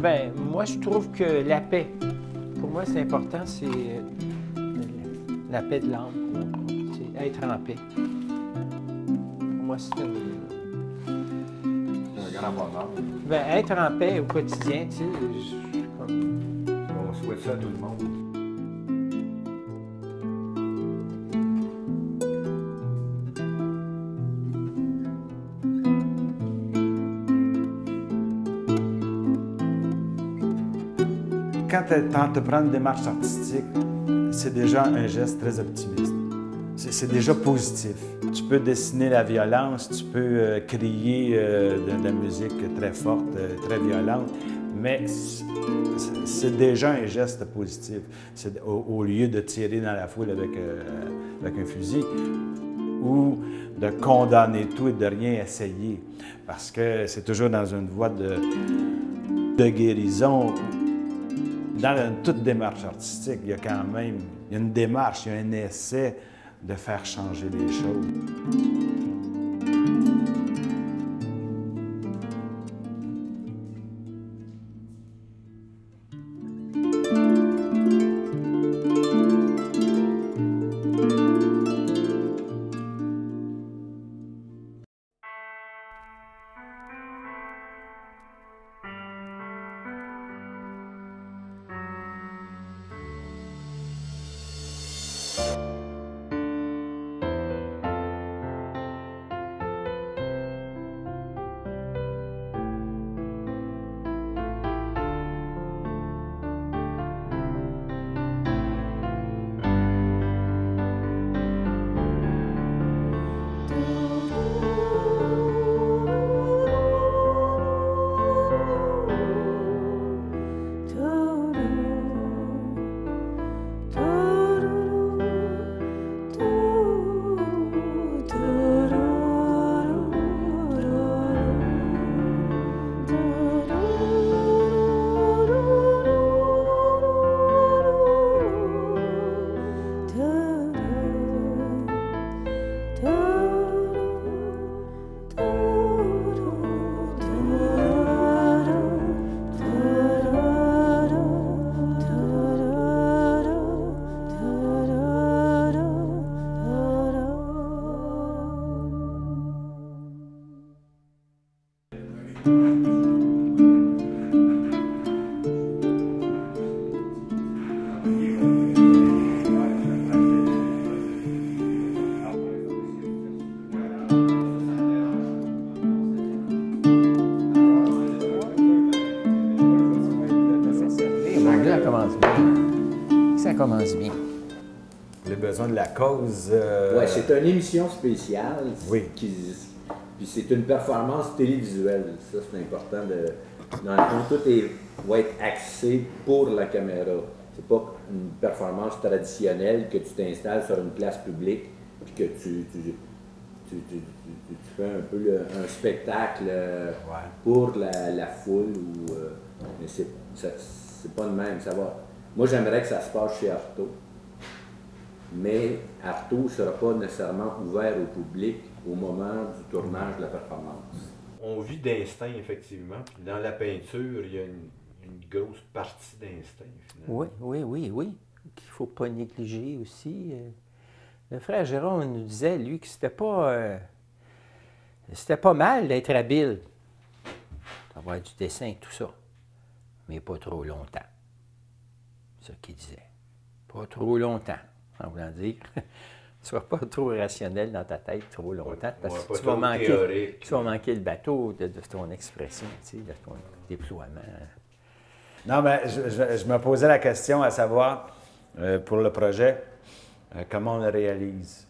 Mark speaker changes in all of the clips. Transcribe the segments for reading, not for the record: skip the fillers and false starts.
Speaker 1: Ben, moi, je trouve que la paix, pour moi, c'est important, c'est la paix de l'âme, c'est être en paix. Pour moi, c'est
Speaker 2: un grand bonheur.
Speaker 1: ben, être en paix au quotidien, tu sais, comme...
Speaker 2: On souhaite ça à tout le monde. Quand tu entreprends une démarche artistique, c'est déjà un geste très optimiste. C'est déjà positif. Tu peux dessiner la violence, tu peux crier de la musique très forte, très violente, mais c'est déjà un geste positif. Au lieu de tirer dans la foule avec un fusil ou de condamner tout et de rien essayer, parce que c'est toujours dans une voie de guérison. Dans toute démarche artistique, il y a quand même une démarche, il y a un essai de faire changer les choses.
Speaker 1: Ça commence bien.
Speaker 2: Les besoins de la cause.
Speaker 3: Oui, c'est une émission spéciale.
Speaker 2: Oui.
Speaker 3: Puis c'est une performance télévisuelle. Ça, c'est important. Dans le fond, tout va être axé pour la caméra. C'est pas une performance traditionnelle que tu t'installes sur une place publique puis que tu fais un peu un spectacle pour la foule. Mais c'est pas de même. Ça va. Moi, j'aimerais que ça se passe chez Artaud. Mais Artaud ne sera pas nécessairement ouvert au public au moment du tournage de la performance.
Speaker 4: On vit d'instinct, effectivement. Puis dans la peinture, il y a une grosse partie d'instinct, finalement.
Speaker 1: Oui. Qu'il ne faut pas négliger aussi. Le frère Jérôme nous disait, lui, que c'était pas mal d'être habile, d'avoir du dessin et tout ça, mais pas trop longtemps. C'est ça qu'il disait. Pas trop longtemps. En voulant dire, sois pas trop rationnel dans ta tête trop longtemps, parce que tu vas manquer le bateau de ton expression, tu sais, de ton déploiement.
Speaker 2: Non, mais je me posais la question à savoir, pour le projet, comment on le réalise.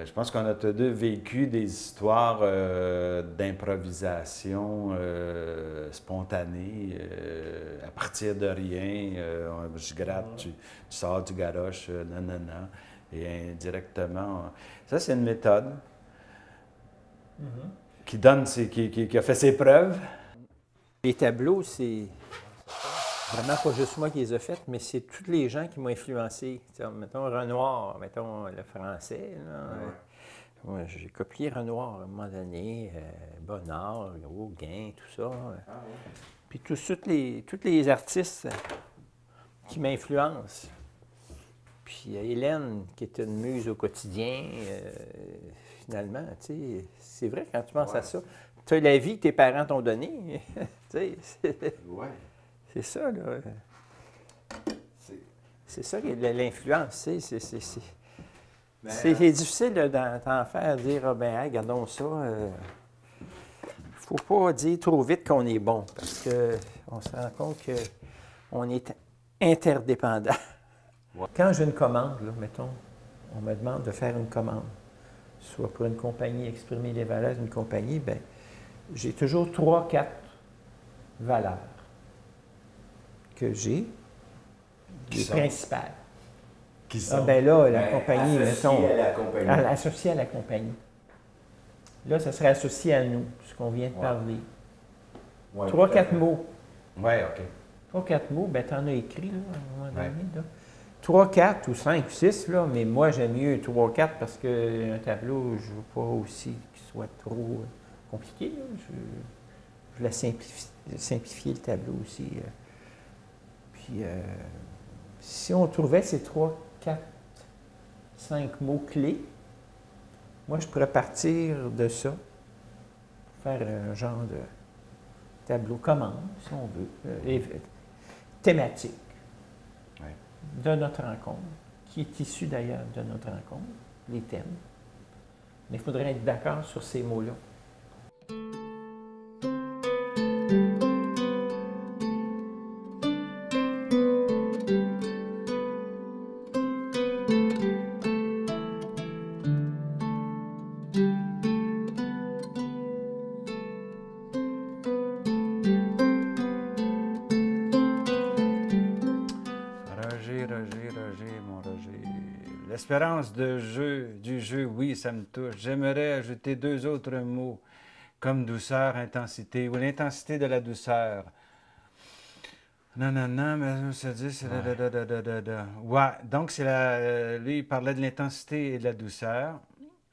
Speaker 2: Je pense qu'on a tous deux vécu des histoires d'improvisation spontanée, à partir de rien. Je gratte, tu sors du garoche, nanana, et indirectement. Ça, c'est une méthode qui a fait ses preuves.
Speaker 1: Les tableaux, c'est vraiment pas juste moi qui les ai faits, mais c'est tous les gens qui m'ont influencé. T'sais, mettons Renoir, mettons le français. Moi, j'ai copié Renoir à un moment donné, Bonnard, Gauguin, tout ça. Puis tous les artistes qui m'influencent. Puis Hélène, qui est une muse au quotidien, finalement, tu sais, c'est vrai quand tu penses à ça. Tu as la vie que tes parents t'ont donnée. Tu sais, c'est ça, là. C'est ça l'influence, tu sais. C'est difficile d'en faire dire, ah ben, hey, regardons ça. Faut pas dire trop vite qu'on est bon, parce qu'on se rend compte qu'on est interdépendant. Quand j'ai une commande, là, mettons, on me demande de faire une commande, soit pour une compagnie, exprimer les valeurs d'une compagnie, bien, j'ai toujours 3-4 valeurs que j'ai, les principales.
Speaker 2: Qui sont?
Speaker 1: Ah ben là, la compagnie, mettons,
Speaker 4: à la compagnie.
Speaker 1: associé à la compagnie. Là, ça serait associé à nous, ce qu'on vient de parler. 3-4 mots.
Speaker 4: Oui, OK.
Speaker 1: 3-4 mots, bien, tu en as écrit, là, à un moment donné, là. 3, 4 ou 5 ou 6, là, mais moi, j'aime mieux 3 ou 4 parce qu'un tableau, je ne veux pas aussi qu'il soit trop compliqué. Là. Je voulais simplifier le tableau aussi. Puis, si on trouvait ces 3, 4, 5 mots-clés, moi, je pourrais partir de ça, faire un genre de tableau commande, si on veut, thématique. De notre rencontre, qui est issu d'ailleurs de notre rencontre, les thèmes. Mais il faudrait être d'accord sur ces mots-là.
Speaker 2: Roger, mon Roger. L'espérance du jeu, oui, ça me touche. J'aimerais ajouter 2 autres mots, comme douceur, intensité, ou l'intensité de la douceur. Non, mais ça dit, c'est Ouais, donc c'est lui, il parlait de l'intensité et de la douceur,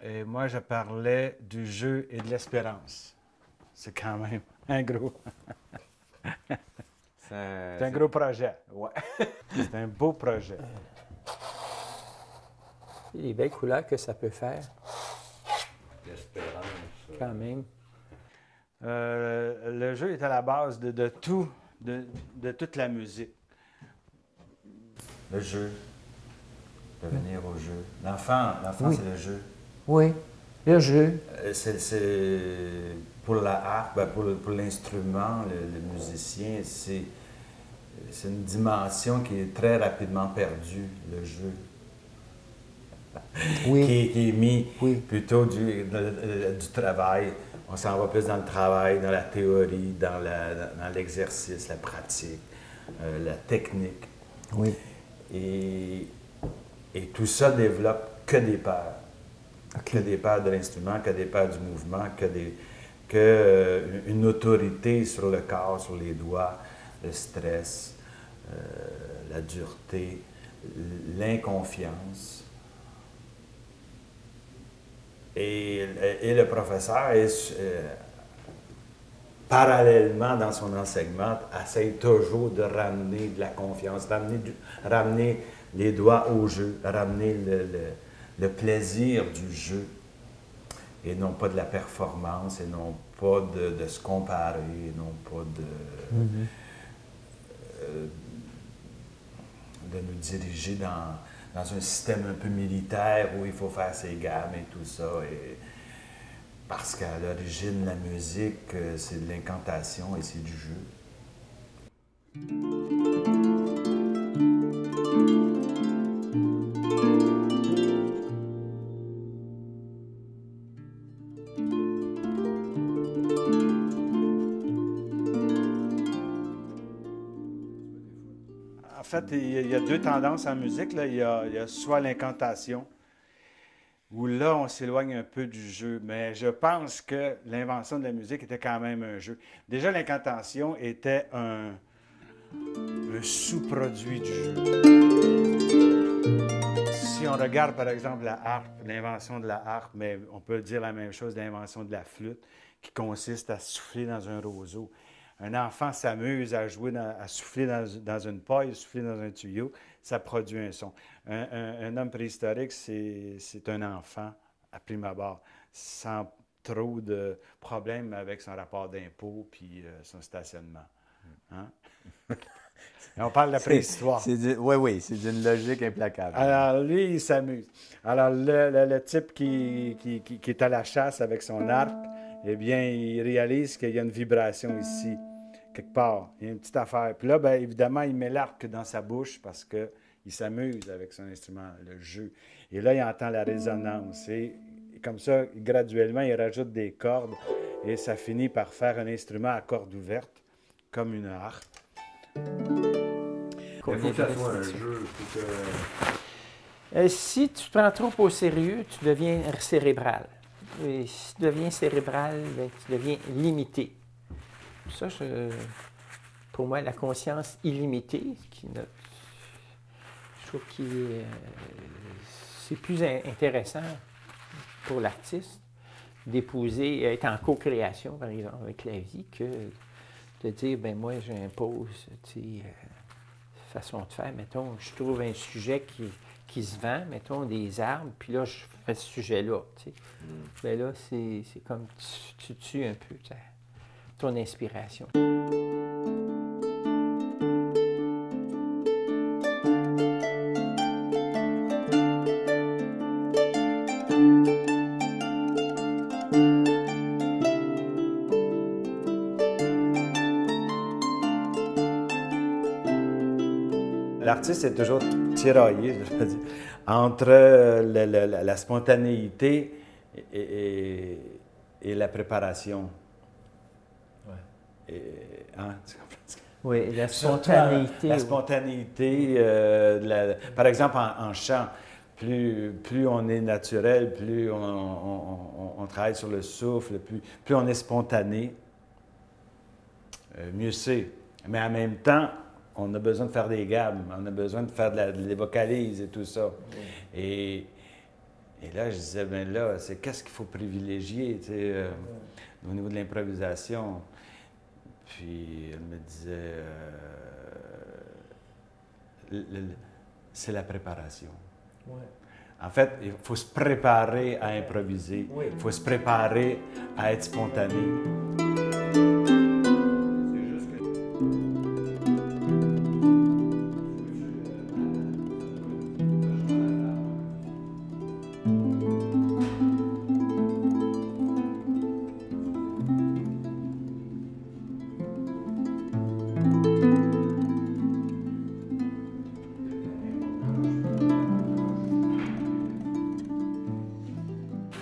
Speaker 2: et moi, je parlais du jeu et de l'espérance. C'est quand même un gros... C'est un gros projet.
Speaker 4: Ouais.
Speaker 2: C'est un beau projet.
Speaker 1: Les belles couleurs que ça peut faire,
Speaker 4: L'espérance.
Speaker 1: quand même.
Speaker 2: Le jeu est à la base de tout, de toute la musique.
Speaker 5: Le jeu. Revenir au jeu. L'enfant,
Speaker 1: Oui.
Speaker 5: c'est le jeu.
Speaker 1: Oui, le jeu.
Speaker 5: C'est pour la harpe, pour l'instrument, le musicien, c'est une dimension qui est très rapidement perdue, le jeu.
Speaker 1: Oui.
Speaker 5: Qui est mis
Speaker 1: Oui.
Speaker 5: plutôt du travail. On s'en va plus dans le travail, dans la théorie, dans l'exercice, la pratique, la technique.
Speaker 1: Oui.
Speaker 5: Et tout ça développe que des peurs.
Speaker 1: OK.
Speaker 5: Que des peurs de l'instrument, que des peurs du mouvement, que une autorité sur le corps, sur les doigts, le stress, la dureté, l'inconfiance. Et le professeur, parallèlement dans son enseignement, essaye toujours de ramener de la confiance, ramener les doigts au jeu, ramener le plaisir du jeu, et non pas de la performance, et non pas de se comparer, et non pas de nous diriger dans un système un peu militaire où il faut faire ses gammes et tout ça. Parce qu'à l'origine, la musique, c'est de l'incantation et c'est du jeu.
Speaker 2: En fait, il y a 2 tendances en musique. Là. Il y a soit l'incantation, où là, on s'éloigne un peu du jeu. Mais je pense que l'invention de la musique était quand même un jeu. Déjà, l'incantation était un sous-produit du jeu. Si on regarde, par exemple, la harpe, l'invention de la harpe, mais on peut dire la même chose de l'invention de la flûte, qui consiste à souffler dans un roseau. un enfant s'amuse à jouer, à souffler dans une paille, souffler dans un tuyau, ça produit un son. Un homme préhistorique, c'est un enfant, à prime abord, sans trop de problèmes avec son rapport d'impôt puis son stationnement. Hein? Et on parle de la préhistoire.
Speaker 5: Oui, c'est d'une logique implacable.
Speaker 2: Alors, lui, il s'amuse. Alors, le type qui est à la chasse avec son arc, eh bien, il réalise qu'il y a une vibration ici, quelque part. Il y a une petite affaire. Puis là, bien, évidemment, il met l'arc dans sa bouche parce qu'il s'amuse avec son instrument, le jeu. Et là, il entend la résonance. Et comme ça, graduellement, il rajoute des cordes et ça finit par faire un instrument à cordes ouvertes, comme une harpe.
Speaker 4: Il faut que ça soit un jeu.
Speaker 1: Si tu te prends trop au sérieux, tu deviens cérébral. Et si tu deviens cérébral, bien, tu deviens limité. Ça, pour moi, la conscience illimitée, je trouve que c'est plus intéressant pour l'artiste d'épouser, être en co-création, par exemple, avec la vie, que de dire, ben moi, j'impose, façon de faire. Mettons, je trouve un sujet qui se vend, mettons, des arbres, puis là, je fais ce sujet-là, tu sais. Ben là, c'est comme tu tues un peu ton inspiration.
Speaker 2: L'artiste est toujours tiraillé, je veux dire, entre la spontanéité et la préparation.
Speaker 5: Ouais.
Speaker 2: Hein, tu comprends?
Speaker 1: Oui, la spontanéité.
Speaker 2: La spontanéité, par exemple en chant, plus on est naturel, plus on travaille sur le souffle, plus on est spontané, mieux c'est. Mais en même temps, on a besoin de faire des gammes, on a besoin de faire des vocalises et tout ça. Oui. Et là, je disais, bien là, c'est qu'est-ce qu'il faut privilégier, tu sais, au niveau de l'improvisation. Puis elle me disait, c'est la préparation.
Speaker 5: Ouais.
Speaker 2: En fait, il faut se préparer à improviser. Oui. Il faut se préparer à être spontané.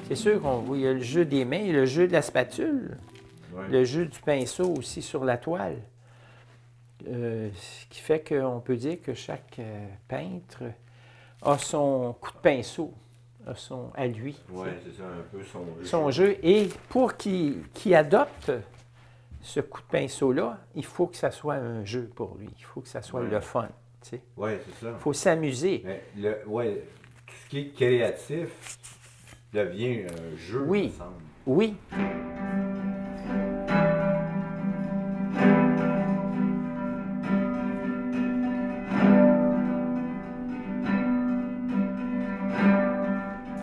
Speaker 1: C'est sûr qu'il y a le jeu des mains, le jeu de la spatule, le jeu du pinceau aussi sur la toile. Ce qui fait qu'on peut dire que chaque peintre a son coup de pinceau, à lui.
Speaker 4: Oui, c'est ça, un peu
Speaker 1: son jeu. Et pour qu'il adopte ce coup de pinceau-là, il faut que ça soit un jeu pour lui. Il faut que ça soit le fun.
Speaker 4: Oui, c'est ça.
Speaker 1: Il faut s'amuser.
Speaker 4: Oui, tout ce qui est créatif devient un jeu,
Speaker 1: oui.
Speaker 4: il me semble.
Speaker 1: Oui.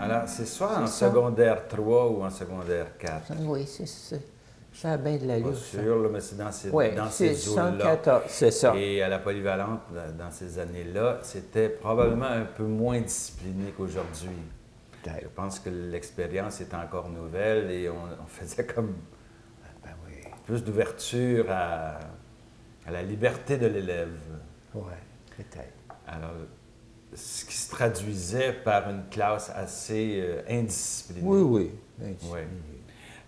Speaker 2: Alors, c'est soit en secondaire 3 ou en secondaire 4.
Speaker 1: Oui, c'est ça. Ça a bien de l'allure.
Speaker 2: Pas sûr, là, mais c'est dans ces eaux-là.
Speaker 1: C'est ça.
Speaker 2: Et à la polyvalente, dans ces années-là, c'était probablement un peu moins discipliné qu'aujourd'hui. Je pense que l'expérience est encore nouvelle et on faisait comme plus d'ouverture à la liberté de l'élève.
Speaker 1: Oui, peut-être.
Speaker 2: Alors, ce qui se traduisait par une classe assez indisciplinée.
Speaker 1: Oui.
Speaker 2: Oui.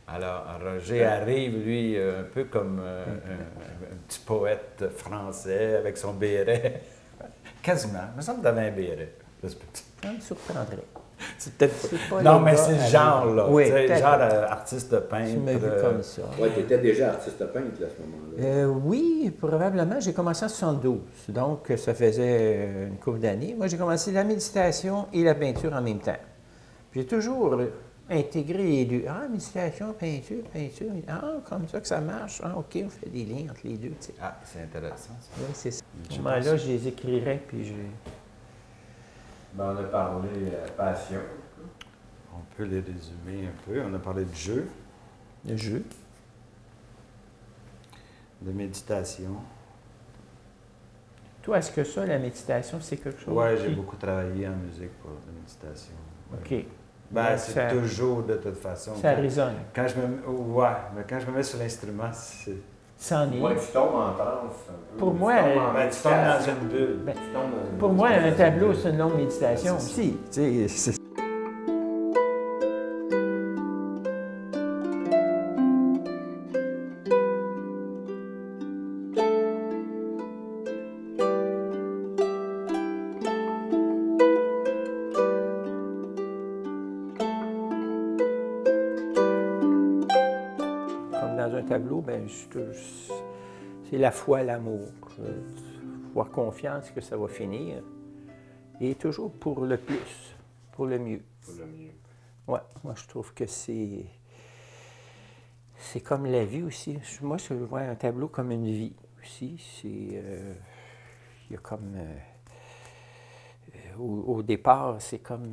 Speaker 2: Alors, Roger arrive, lui, un peu comme un petit poète français avec son béret. Quasiment. Il me semble que tu avais un béret.
Speaker 1: Ça me surprendrait.
Speaker 2: C'est peut-être. Non, mais c'est ce genre-là.
Speaker 1: Oui,
Speaker 2: genre artiste peintre.
Speaker 1: Tu m'as vu comme ça.
Speaker 3: Oui, tu étais déjà artiste peintre à ce moment-là.
Speaker 1: Oui, probablement. J'ai commencé en 72. Donc, ça faisait une couple d'années. Moi, j'ai commencé la méditation et la peinture en même temps. J'ai toujours intégrer les deux. Ah, méditation, peinture, peinture. Ah, comme ça que ça marche. Ah, OK, on fait des liens entre les deux, tu sais.
Speaker 5: Ah, c'est intéressant, ça.
Speaker 1: Oui, c'est ça. À
Speaker 5: Je
Speaker 1: ce moment-là,
Speaker 5: pense-
Speaker 1: je les écrirais, puis je...
Speaker 5: Ben, on a parlé passion. On peut les résumer un peu. On a parlé de jeu,
Speaker 1: Le jeu.
Speaker 5: de méditation.
Speaker 1: Toi, est-ce que ça, la méditation, c'est quelque chose?
Speaker 5: Oui, j'ai
Speaker 1: qui-
Speaker 5: beaucoup travaillé en musique pour la méditation. Ouais.
Speaker 1: OK.
Speaker 5: Ben,
Speaker 1: Donc,
Speaker 5: c'est
Speaker 1: ça-
Speaker 5: toujours de toute façon.
Speaker 1: Ça
Speaker 5: Quand-
Speaker 1: résonne.
Speaker 5: Quand je me, ouais, mais quand je me mets sur l'instrument, c'est.
Speaker 1: C'en est.
Speaker 4: Ouais, tu tombes en transe un peu.
Speaker 1: Pour
Speaker 4: Tu
Speaker 1: moi,
Speaker 4: tombes en
Speaker 5: Ben, tu tombes dans
Speaker 4: méditation.
Speaker 5: une bulle.
Speaker 1: Ben,
Speaker 4: Tu tombes dans une
Speaker 1: pour moi, un
Speaker 4: méditation.
Speaker 1: tableau, c'est une longue méditation
Speaker 5: C'est ça.
Speaker 1: aussi. Tu sais, c'est- Comme dans un tableau, ben, c'est la foi, l'amour. Avoir confiance que ça va finir. Et toujours pour le plus, pour le mieux.
Speaker 4: Pour le mieux.
Speaker 1: Ouais, moi je trouve que c'est comme la vie aussi. Moi, je vois un tableau comme une vie aussi. Il y a comme au départ, c'est comme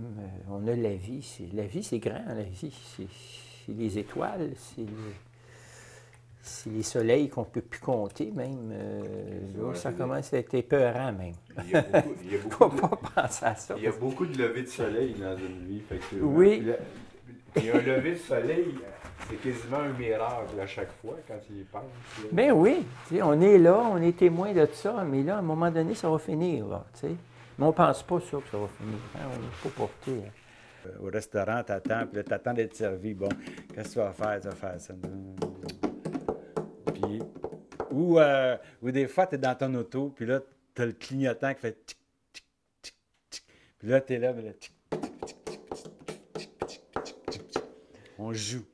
Speaker 1: on a la vie. La vie, c'est grand, la vie. C'est les étoiles, c'est les soleils qu'on ne peut plus compter même. Là, ça commence à être épeurant même.
Speaker 4: Il y a beaucoup, il y a
Speaker 1: Faut
Speaker 4: beaucoup de-
Speaker 1: pas penser à ça.
Speaker 4: il y a beaucoup de levées de soleil dans une vie, effectivement.
Speaker 1: Oui.
Speaker 4: Puis un lever de soleil, c'est quasiment un miracle à chaque fois quand il y pense. là.
Speaker 1: Ben oui, tu sais, on est là, on est témoin de ça, mais là, à un moment donné, ça va finir, là, tu sais. Mais on pense pas ça que ça va finir. Hein, on n'est pas porté. Hein.
Speaker 2: Au restaurant, t'attends, puis là, t'attends d'être servi. Bon, qu'est-ce que tu vas faire? Tu vas faire ça. Puis, ou des fois, t'es dans ton auto, puis là, t'as le clignotant qui fait tic, tic, tic, tic. Puis là, t'es là, mais là, tic, tic, tic, tic, tic, tic, tic, tic, tic. On joue.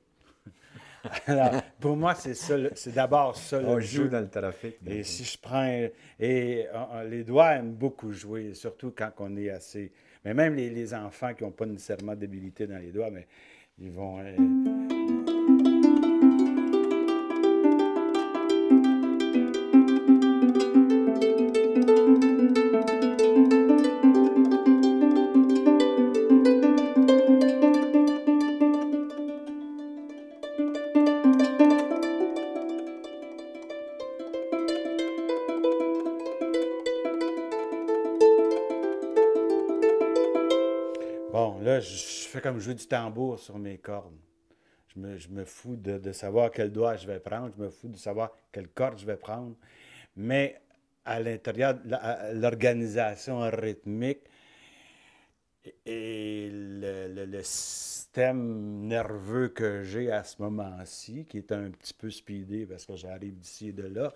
Speaker 2: Alors, pour moi, c'est ça, c'est d'abord ça le
Speaker 5: On
Speaker 2: jeu.
Speaker 5: joue dans le trafic.
Speaker 2: Et si je prends. Les doigts aiment beaucoup jouer, surtout quand on est assez. Mais même les enfants qui n'ont pas nécessairement d'habilité dans les doigts, mais ils vont. Bon, là, je fais comme jouer du tambour sur mes cordes. Je me fous de savoir quel doigt je vais prendre, je me fous de savoir quelle corde je vais prendre. Mais à l'intérieur de l'organisation rythmique et le système nerveux que j'ai à ce moment-ci, qui est un petit peu speedé parce que j'arrive d'ici et de là,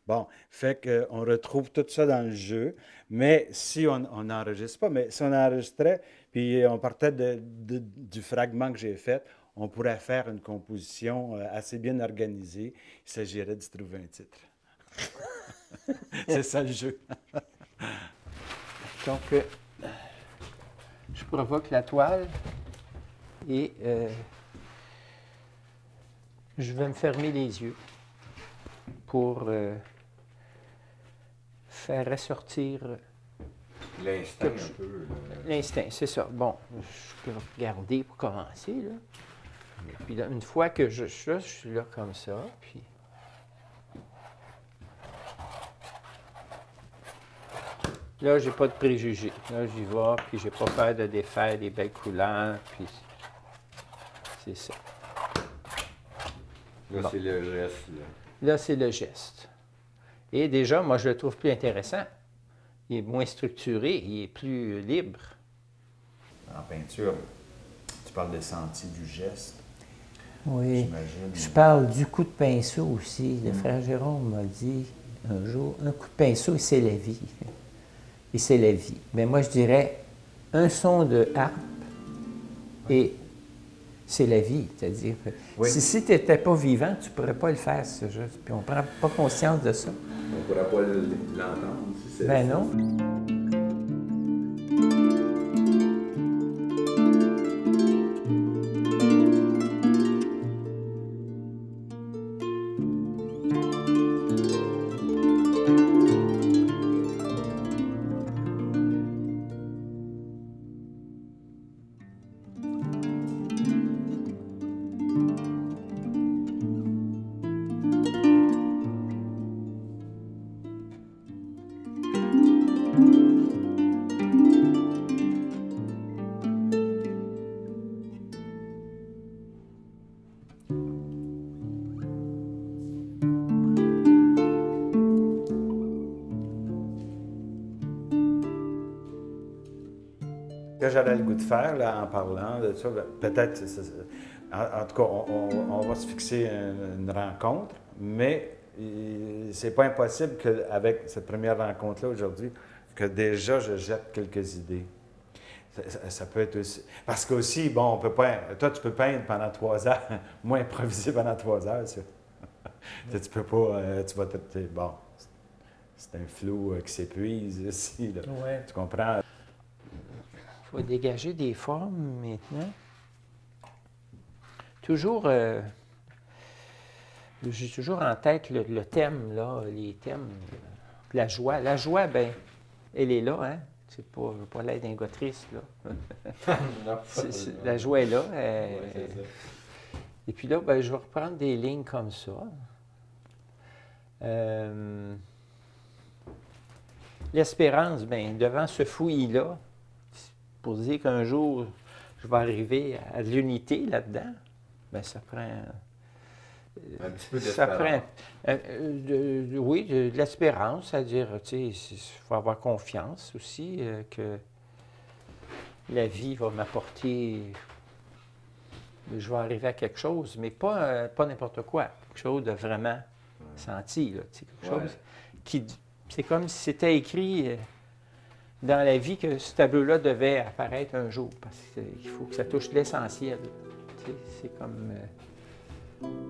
Speaker 2: bon, fait qu'on retrouve tout ça dans le jeu, mais si on n'enregistre pas, mais si on enregistrait, puis on partait du fragment que j'ai fait, on pourrait faire une composition assez bien organisée. Il s'agirait de trouver un titre. C'est ça le jeu.
Speaker 1: Donc, je provoque la toile et je vais me fermer les yeux pour faire ressortir
Speaker 4: L'instinct un peu. là.
Speaker 1: l'instinct. C'est ça. Bon, je peux regarder pour commencer, là. Puis là, une fois que je suis là comme ça, puis... Là, j'ai pas de préjugés. Là, j'y vais, puis j'ai pas peur de défaire des belles couleurs, puis c'est ça.
Speaker 4: Là,
Speaker 1: Bon.
Speaker 4: c'est le geste. Là.
Speaker 1: Là, c'est le geste. Et déjà, moi, je le trouve plus intéressant. Il est moins structuré, il est plus libre.
Speaker 5: En peinture, tu parles des sentiers du geste,
Speaker 6: Oui.
Speaker 5: j'imagine.
Speaker 6: Je parle du coup de pinceau aussi. Le frère Jérôme m'a dit un jour, un coup de pinceau, c'est la vie. Et c'est la vie. Mais moi, je dirais, un son de harpe et c'est la vie. C'est-à-dire,
Speaker 5: Oui.
Speaker 6: si tu n'étais pas vivant, tu ne pourrais pas le faire, ce jeu. Puis on ne prend pas conscience de ça.
Speaker 3: On ne pourra pas l'entendre. Si c'est
Speaker 6: Ben
Speaker 3: ça.
Speaker 6: non.
Speaker 2: que j'aurais le goût de faire là, en parlant de ça, ben, peut-être, en tout cas, on va se fixer une rencontre, mais c'est pas impossible qu'avec cette première rencontre-là aujourd'hui, que déjà je jette quelques idées. Ça peut être aussi. Parce qu'aussi, bon, on peut pas. Toi, tu peux peindre pendant 3 heures, moi improviser pendant 3 heures, ça. Tu peux pas. Tu vas te. Bon, c'est un flou qui s'épuise ici, là.
Speaker 6: Ouais.
Speaker 2: Tu comprends?
Speaker 6: Il faut dégager des formes maintenant. Toujours. J'ai toujours en tête le thème, là, les thèmes. La joie. La joie, bien, elle est là, hein? C'est pas l'aide d'un gars triste, là. La joie est là. Et puis là, ben, je vais reprendre des lignes comme ça. L'espérance, bien, devant ce fouillis-là, pour dire qu'un jour, je vais arriver à de l'unité là-dedans, bien, ça prend...
Speaker 4: Un petit peu
Speaker 6: ça
Speaker 4: d'espérance.
Speaker 6: prend, oui, de l'espérance, c'est-à-dire, tu sais, il faut avoir confiance aussi que la vie va m'apporter, je vais arriver à quelque chose, mais pas n'importe quoi, quelque chose de vraiment senti, là, tu sais, quelque chose qui, c'est comme si c'était écrit dans la vie que ce tableau-là devait apparaître un jour, parce qu'il faut que ça touche l'essentiel, tu sais, c'est comme...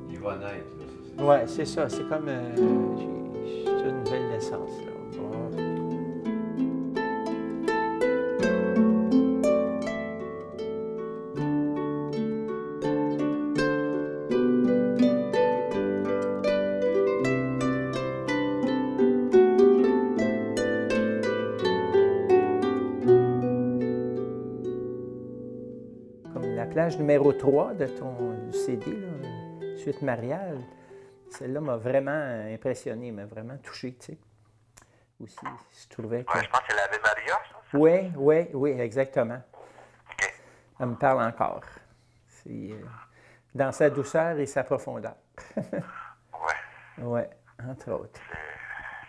Speaker 4: Il va naître, là, ça,
Speaker 6: Oui, c'est ça. C'est comme c'est une nouvelle naissance. Là. Comme la plage numéro 3 de ton CD, là. Suite mariale, celle-là m'a vraiment impressionné, m'a vraiment touché, tu sais. Aussi, je trouvais que...
Speaker 7: Ouais, je pense que c'est l'Ave Maria, ça.
Speaker 6: Oui, exactement.
Speaker 7: OK.
Speaker 6: Elle me parle encore. C'est dans sa douceur et sa profondeur.
Speaker 7: Ouais,
Speaker 6: Oui, entre autres.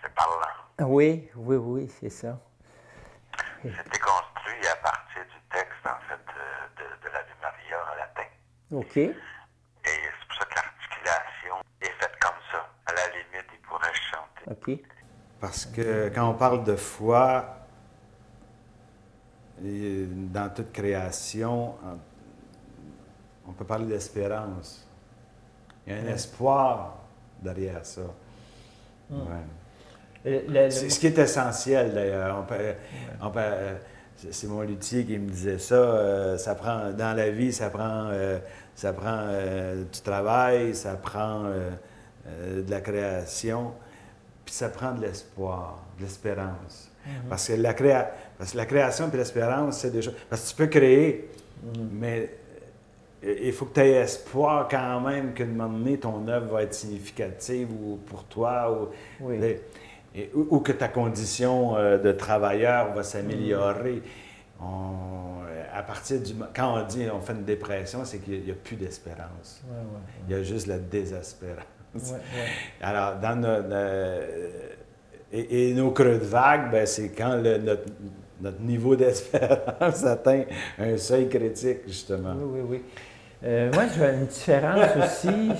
Speaker 7: c'est parlant.
Speaker 6: Oui, c'est ça.
Speaker 7: C'était construit à partir du texte, en fait, de l'Ave Maria en latin.
Speaker 6: OK.
Speaker 7: Et c'est pour ça que l'articulation est faite comme ça. À la limite, il pourrait chanter.
Speaker 6: OK.
Speaker 2: Parce que quand on parle de foi, dans toute création, on peut parler d'espérance. Il y a un espoir derrière ça. Ouais. C'est ce qui est essentiel, d'ailleurs. C'est mon luthier qui me disait ça. Ça prend, dans la vie, ça prend du travail, ça prend de la création, puis ça prend de l'espoir, de l'espérance. Parce que la création et l'espérance, c'est des choses... Parce que tu peux créer, mais il faut que tu aies espoir quand même qu'à un moment donné, ton œuvre va être significative ou pour toi, ou que ta condition de travailleur va s'améliorer. À partir du... Quand on dit on fait une dépression, c'est qu'il n'y a plus d'espérance. Il y a juste la désespérance. Alors, dans nos creux de vague, ben, c'est quand notre niveau d'espérance atteint un seuil critique, justement.
Speaker 6: Oui. Moi, je vois une différence aussi.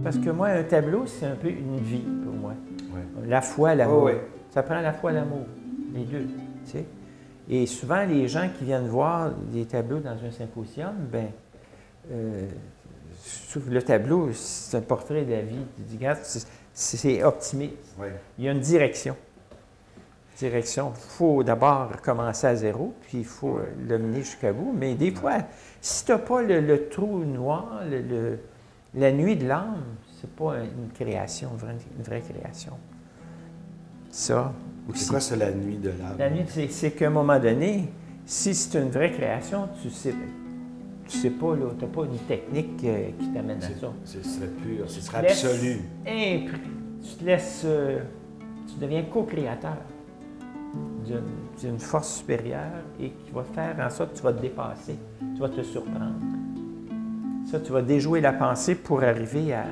Speaker 6: Parce que moi, un tableau, c'est un peu une vie pour moi. La foi, l'amour. Ça prend la foi, l'amour, les deux, tu sais. Et souvent, les gens qui viennent voir des tableaux dans un symposium, ben, le tableau, c'est un portrait de la vie. C'est optimiste. Il y a une direction. Il faut d'abord commencer à zéro, puis il faut le mener jusqu'à bout. Mais des fois, si tu n'as pas le trou noir, la nuit de l'âme, c'est pas une création, une vraie création. Ça aussi.
Speaker 2: C'est quoi, c'est la nuit de l'âme?
Speaker 6: La nuit, c'est qu'à un moment donné, si c'est une vraie création, tu sais pas, là, tu n'as pas une technique qui t'amène à ça.
Speaker 2: Ce serait pur, ce serait absolu.
Speaker 6: Tu te Tu deviens co-créateur d'une force supérieure et qui va faire en sorte que tu vas te dépasser, tu vas te surprendre. Ça, tu vas déjouer la pensée pour arriver à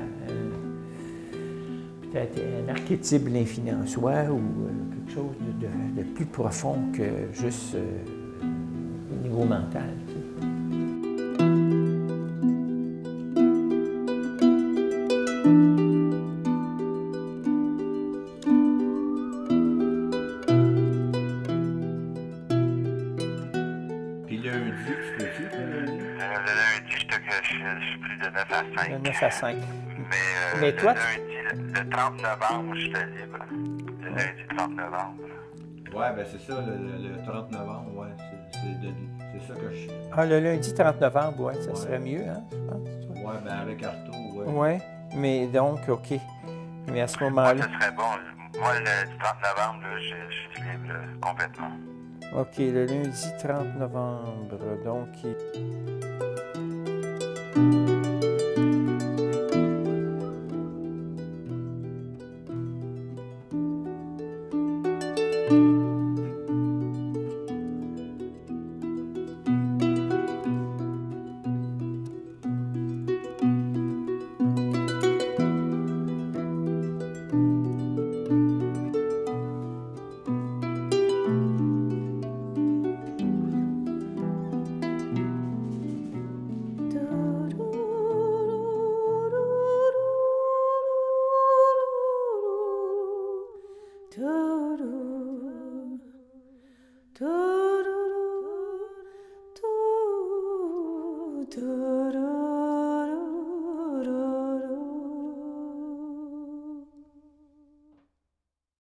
Speaker 6: peut-être un archétype de l'infini en soi ou quelque chose de plus profond que juste au niveau mental. Tu sais.
Speaker 4: Puis lundi, tu peux-tu, lundi?
Speaker 7: Le lundi, je suis plus de 9 à 5.
Speaker 6: De 9 à 5.
Speaker 7: Mais
Speaker 6: toi,
Speaker 7: le lundi, le 30 novembre, je suis libre. Le lundi 30 novembre.
Speaker 4: Ouais, ben c'est ça, le 30 novembre, ouais. C'est ça que je...
Speaker 6: Ah, le lundi 30 novembre, oui, ça
Speaker 4: Ouais.
Speaker 6: serait mieux, hein, je pense.
Speaker 4: Ouais, ben avec Arto, ouais.
Speaker 6: Oui, mais donc, OK. Mais à ce
Speaker 7: Moi,
Speaker 6: moment-là,
Speaker 7: ce serait bon. Moi, le 30 novembre, là, je suis libre complètement.
Speaker 6: OK, le lundi 30 novembre, donc...
Speaker 8: Do